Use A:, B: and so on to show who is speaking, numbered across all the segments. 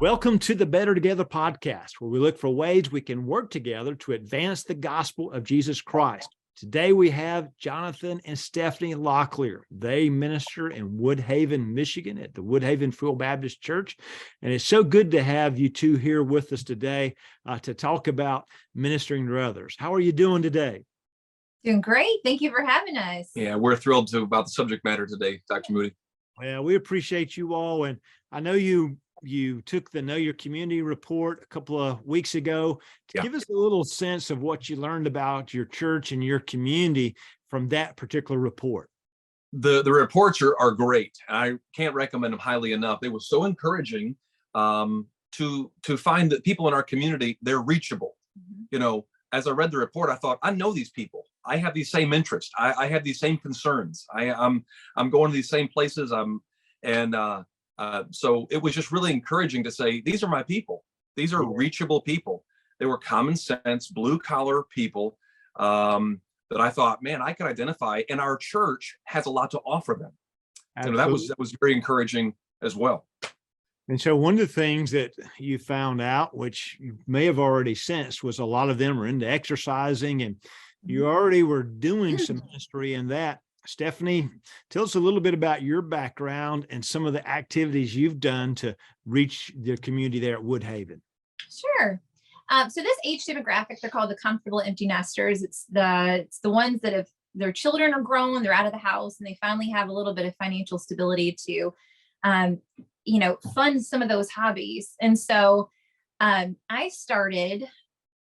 A: Welcome to the Better Together podcast, where we look for ways we can work together to advance the gospel of Jesus Christ. Today we have Jonathan and Stephanie Locklear. They minister in Woodhaven, Michigan at the Woodhaven Full Baptist Church. And it's so good to have you two here with us today to talk about ministering to others. How are you doing today?
B: Doing great. Thank you for having us.
C: Yeah, we're thrilled about the subject matter today, Dr. Moody.
A: Well, we appreciate you all. And I know you took the Know Your Community report a couple of weeks ago. Give us a little sense of what you learned about your church and your community from that particular report.
C: The reports are great. I can't recommend them highly enough. They were so encouraging to find that people in our community, they're reachable. Mm-hmm. You know, as I read the report, I thought, I know these people. I have these same interests. I have these same concerns. I'm going to these same places. So it was just really encouraging to say, these are my people. These are reachable people. They were common sense, blue collar people that I thought, man, I can identify, and our church has a lot to offer them. So that was very encouraging as well.
A: And so one of the things that you found out, which you may have already sensed, was a lot of them are into exercising, and you already were doing some ministry in that. Stephanie, tell us a little bit about your background and some of the activities you've done to reach the community there at Woodhaven.
B: Sure. So this age demographic, they're called the comfortable empty nesters. It's the ones that have their children are grown, they're out of the house, and they finally have a little bit of financial stability to, fund some of those hobbies. And so I started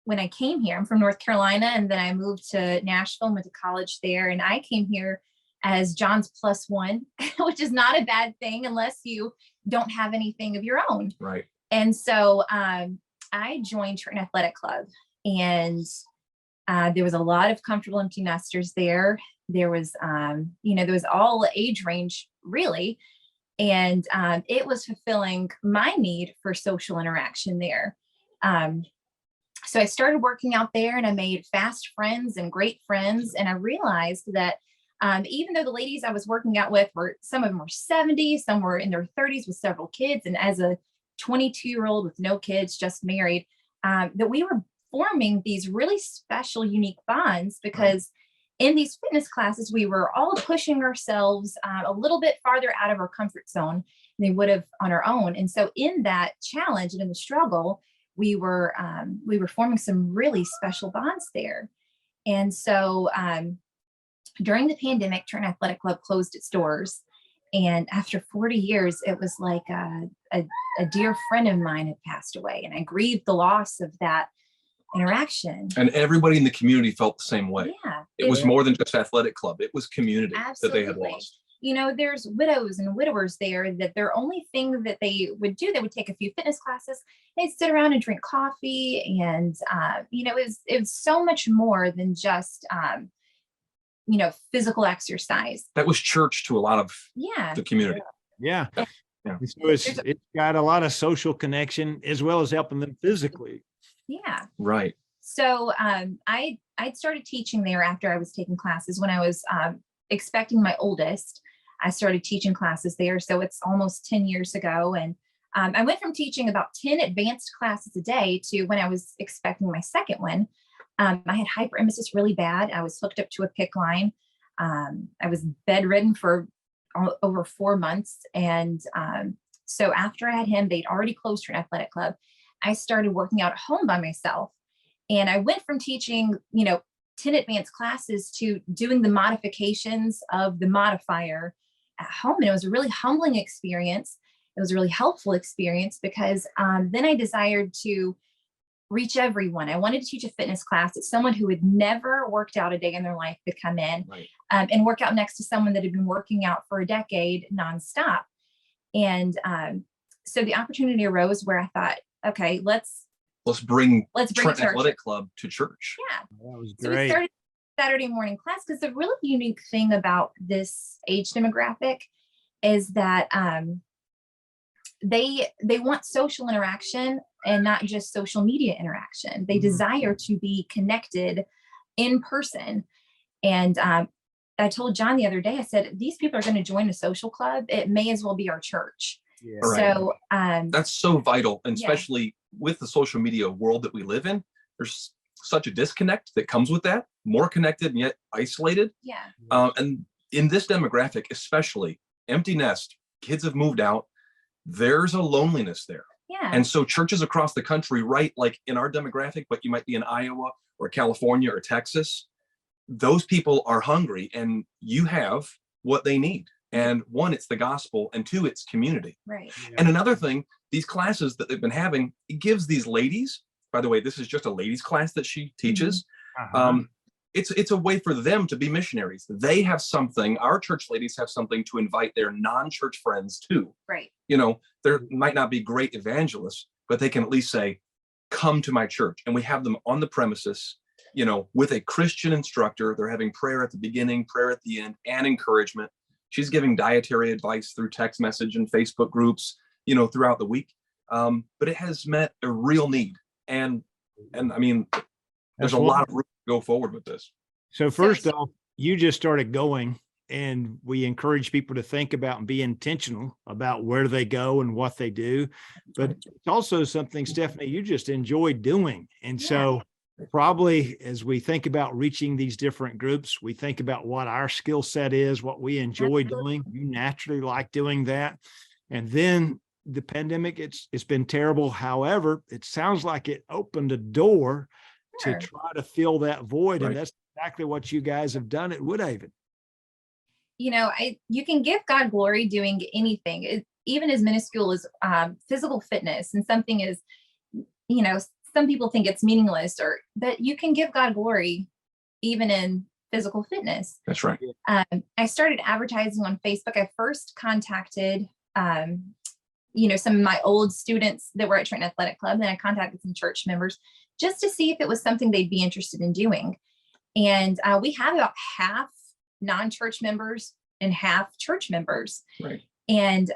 B: when I came here. I'm from North Carolina, and then I moved to Nashville and went to college there. And I came here as John's plus one, which is not a bad thing unless you don't have anything of your own.
C: Right. And
B: so I joined Trenton Athletic Club, and there was a lot of comfortable empty nesters there. There was, there was all age range really. And it was fulfilling my need for social interaction there. So I started working out there, and I made fast friends and great friends. And I realized that even though the ladies I was working out with some of them were 70, some were in their 30s with several kids. And as a 22-year-old with no kids, just married, that we were forming these really special, unique bonds, because in these fitness classes, we were all pushing ourselves a little bit farther out of our comfort zone than they would have on our own. And so in that challenge and in the struggle, we were forming some really special bonds there. And so during the pandemic, Trenton Athletic Club closed its doors. And after 40 years, it was like a dear friend of mine had passed away. And I grieved the loss of that interaction. And
C: everybody in the community felt the same way.
B: Yeah.
C: It was more than just athletic club. It was community.
B: Absolutely.
C: That they had lost.
B: You know, there's widows and widowers there that their only thing that they would do, they would take a few fitness classes, they'd sit around and drink coffee. And, it was so much more than just, physical exercise.
C: That was church to a lot of the community.
A: Yeah. So it's got a lot of social connection as well as helping them physically.
B: Yeah.
C: Right.
B: So I'd started teaching there after I was taking classes. When I was expecting my oldest, I started teaching classes there. So it's almost 10 years ago. And I went from teaching about 10 advanced classes a day to when I was expecting my second one. I had hyperemesis really bad. I was hooked up to a PICC line. I was bedridden for over 4 months. And so after I had him, they'd already closed Trenton Athletic Club. I started working out at home by myself. And I went from teaching, 10 advanced classes to doing the modifications of the modifier at home. And it was a really humbling experience. It was a really helpful experience because then I desired to reach everyone. I wanted to teach a fitness class that someone who had never worked out a day in their life could come in and work out next to someone that had been working out for a decade nonstop. And so the opportunity arose where I thought, okay, let's bring
C: Trenton Athletic Club to church.
B: Yeah.
A: That was great.
B: So we started Saturday morning class because the really unique thing about this age demographic is that they want social interaction and not just social media interaction. They desire to be connected in person. And I told John the other day, I said, these people are going to join a social club. It may as well be our church.
A: Yeah.
C: Right.
B: So
C: That's so vital, and
B: Yeah.
C: especially with the social media world that we live in, there's such a disconnect that comes with that, more connected and yet isolated.
B: yeah,
C: And in this demographic, especially empty nest, kids have moved out, there's a loneliness there.
B: yeah,
C: And so churches across the country, right, like in our demographic, but you might be in Iowa or California or Texas, those people are hungry, and you have what they need. And one, it's the gospel, and two, it's community.
B: right.
C: And another thing, these classes that they've been having, it gives these ladies, by the way, this is just a ladies class that she teaches. It's a way for them to be missionaries. They have something, our church ladies have something to invite their non-church friends to.
B: Right.
C: You know, there might not be great evangelists, but they can at least say, come to my church. And we have them on the premises, you know, with a Christian instructor. They're having prayer at the beginning, prayer at the end, and encouragement. She's giving dietary advice through text message and Facebook groups, you know, throughout the week. But it has met a real need. And I mean, there's a lot of room to go forward with this.
A: So first off, you just started going, and we encourage people to think about and be intentional about where they go and what they do. But it's also something, Stephanie, you just enjoy doing. And so probably as we think about reaching these different groups, we think about what our skill set is, what we enjoy doing. You naturally like doing that. And then the pandemic, it's been terrible. However, it sounds like it opened a door to try to fill that void.
C: Right.
A: And that's exactly what you guys have done at Woodhaven.
B: You know, you can give God glory doing anything, even as minuscule as physical fitness, and something is, you know, some people think it's meaningless, but you can give God glory even in physical fitness.
C: That's right.
B: I started advertising on Facebook. I first contacted, you know, some of my old students that were at Trenton Athletic Club. Then I contacted some church members just to see if it was something they'd be interested in doing. And we have about half non-church members and half church members.
C: Right.
B: And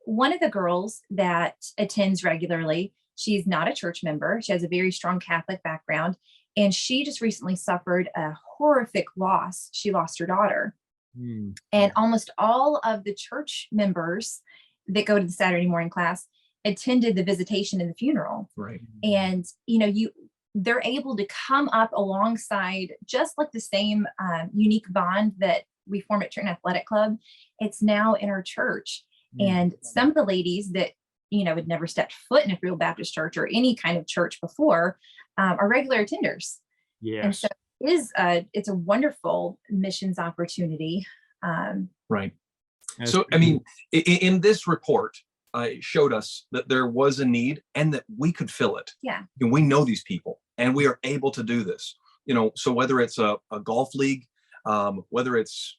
B: one of the girls that attends regularly, she's not a church member. She has a very strong Catholic background. And she just recently suffered a horrific loss. She lost her daughter. And almost all of the church members that go to the Saturday morning class attended the visitation and the funeral.
C: Right.
B: And, you know, they're able to come up alongside just like the same unique bond that we form at Trenton Athletic Club. It's now in our church. And some of the ladies that, you know, had never stepped foot in a real Baptist church or any kind of church before are regular attenders.
A: Yes.
B: And so it's a wonderful missions opportunity.
C: Right. So, I mean, in this report, it showed us that there was a need and that we could fill it.
B: Yeah.
C: And we know these people and we are able to do this. You know, so whether it's a golf league, whether it's,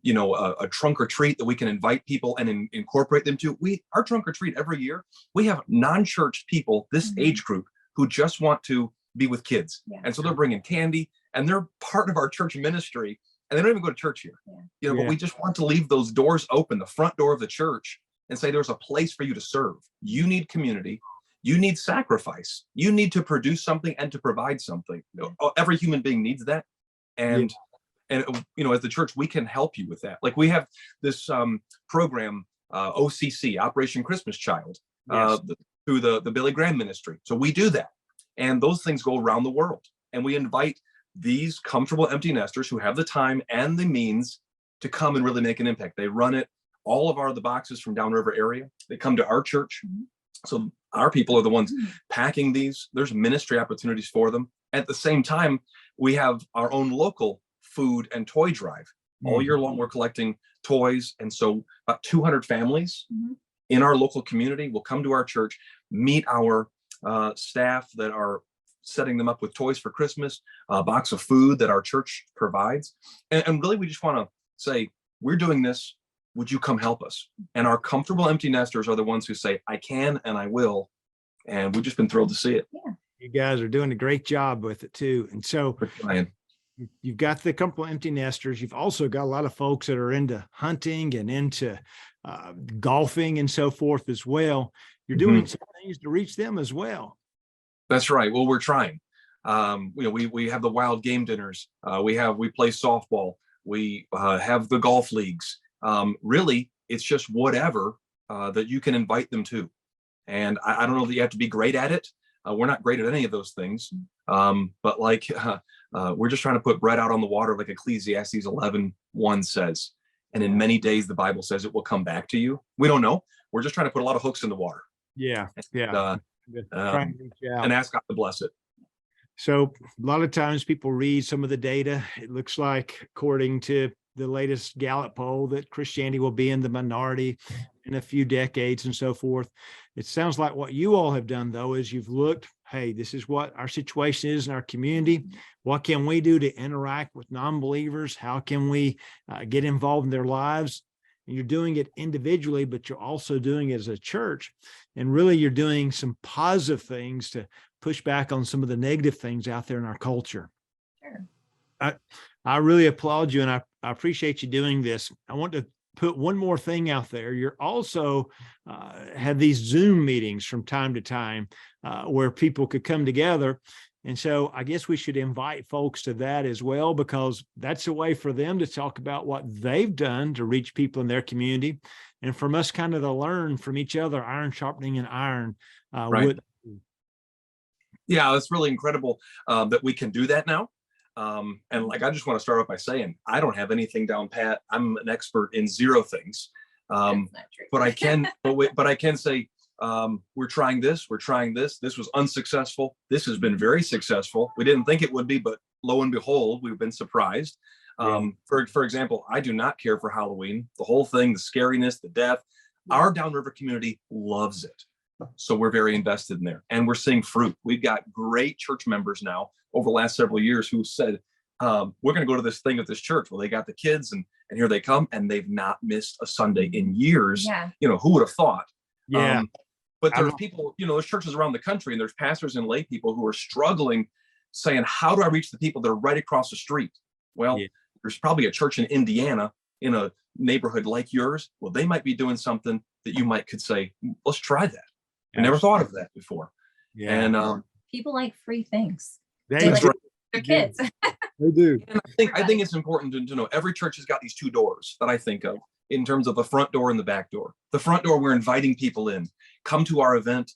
C: you know, a trunk or treat that we can invite people and incorporate them to, our trunk or treat every year, we have non-church people, this age group, who just want to be with kids.
B: Yeah.
C: And so they're bringing candy and they're part of our church ministry, and they don't even go to church here.
B: Yeah.
C: You know, but we just want to leave those doors open, the front door of the church, and say there's a place for you to serve. You need community. You need sacrifice. You need to produce something and to provide something. Every human being needs that. And you know, as the church, we can help you with that. Like we have this program, OCC, Operation Christmas Child, through the Billy Graham ministry. So we do that. And those things go around the world. And we invite these comfortable empty nesters who have the time and the means to come and really make an impact. They run it. All of the boxes from downriver area, they come to our church. So our people are the ones packing these. There's ministry opportunities for them. At the same time, we have our own local food and toy drive. All year long, we're collecting toys. And so about 200 families in our local community will come to our church, meet our staff that are setting them up with toys for Christmas, a box of food that our church provides. And really, we just want to say, we're doing this. Would you come help us? And our comfortable empty nesters are the ones who say, I can and I will. And we've just been thrilled to see it.
B: Yeah.
A: You guys are doing a great job with it too. And so you've got the comfortable empty nesters. You've also got a lot of folks that are into hunting and into golfing and so forth as well. You're doing some things to reach them as well.
C: That's right. Well, we're trying. You know, we have the wild game dinners. We play softball. We have the golf leagues. Really, it's just whatever that you can invite them to. And I don't know that you have to be great at it. We're not great at any of those things. But like, we're just trying to put bread out on the water, like Ecclesiastes 11:1 says. And in many days, the Bible says it will come back to you. We don't know. We're just trying to put a lot of hooks in the water.
A: Yeah. Trying to reach out
C: And ask God to bless it.
A: So a lot of times people read some of the data. It looks like, according to the latest Gallup poll, that Christianity will be in the minority in a few decades and so forth. It sounds like what you all have done, though, is you've looked, hey, this is what our situation is in our community. What can we do to interact with non-believers? How can we get involved in their lives? And you're doing it individually, but you're also doing it as a church. And really, you're doing some positive things to push back on some of the negative things out there in our culture.
B: Sure.
A: I really applaud you, and I appreciate you doing this. I want to put one more thing out there. You're also have these Zoom meetings from time to time where people could come together. And so I guess we should invite folks to that as well, because that's a way for them to talk about what they've done to reach people in their community, and from us kind of to learn from each other, iron sharpening an iron.
C: Right. Yeah, it's really incredible that we can do that now. And like, I just want to start off by saying, I don't have anything down pat. I'm an expert in zero things. But I can, but I can say, we're trying this. This was unsuccessful. This has been very successful. We didn't think it would be, but lo and behold, we've been surprised. For example, I do not care for Halloween, the whole thing, the scariness, the death. Our downriver community loves it. So we're very invested in there, and we're seeing fruit. We've got great church members now over the last several years who said, we're going to go to this thing at this church. Well, they got the kids, and here they come, and they've not missed a Sunday in years.
B: Yeah.
C: Who would have thought?
A: Yeah.
C: But there's people, there's churches around the country, and there's pastors and lay people who are struggling, saying, how do I reach the people that are right across the street? Well, there's probably a church in Indiana in a neighborhood like yours. Well, they might be doing something that you could say, let's try that. I never thought of that before. Yeah. And
B: people like free things.
A: They
B: like their kids.
A: They do.
C: And I think it's important to know every church has got these two doors that I think of in terms of the front door and the back door. The front door, we're inviting people in. Come to our event.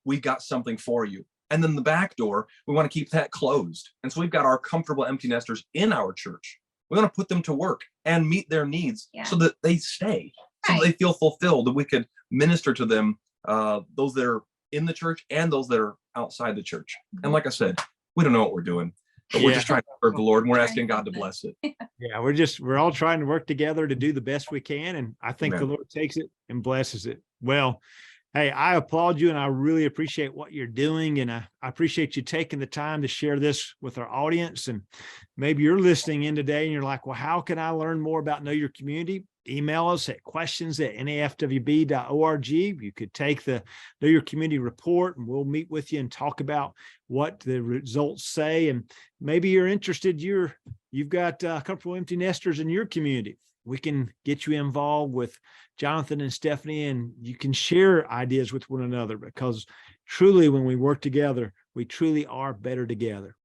C: We've got something for you. And then the back door, we want to keep that closed. And so we've got our comfortable empty nesters in our church. We want to put them to work and meet their needs so that they stay, so that they feel fulfilled, that we could minister to them, those that are in the church and those that are outside the church. And like I said, we don't know what we're doing, but we're just trying to serve the Lord, and we're asking God to bless it.
A: Yeah, we're all trying to work together to do the best we can. And I think the Lord takes it and blesses it. Well, hey, I applaud you, and I really appreciate what you're doing. And I appreciate you taking the time to share this with our audience. And maybe you're listening in today and you're like, well, how can I learn more about Know Your Community? Email us at questions@nafwb.org. You could take the Know Your Community report, and we'll meet with you and talk about what the results say. And maybe you're interested, you've got comfortable empty nesters in your community. We can get you involved with Jonathan and Stephanie, and you can share ideas with one another, because truly, when we work together, we truly are better together.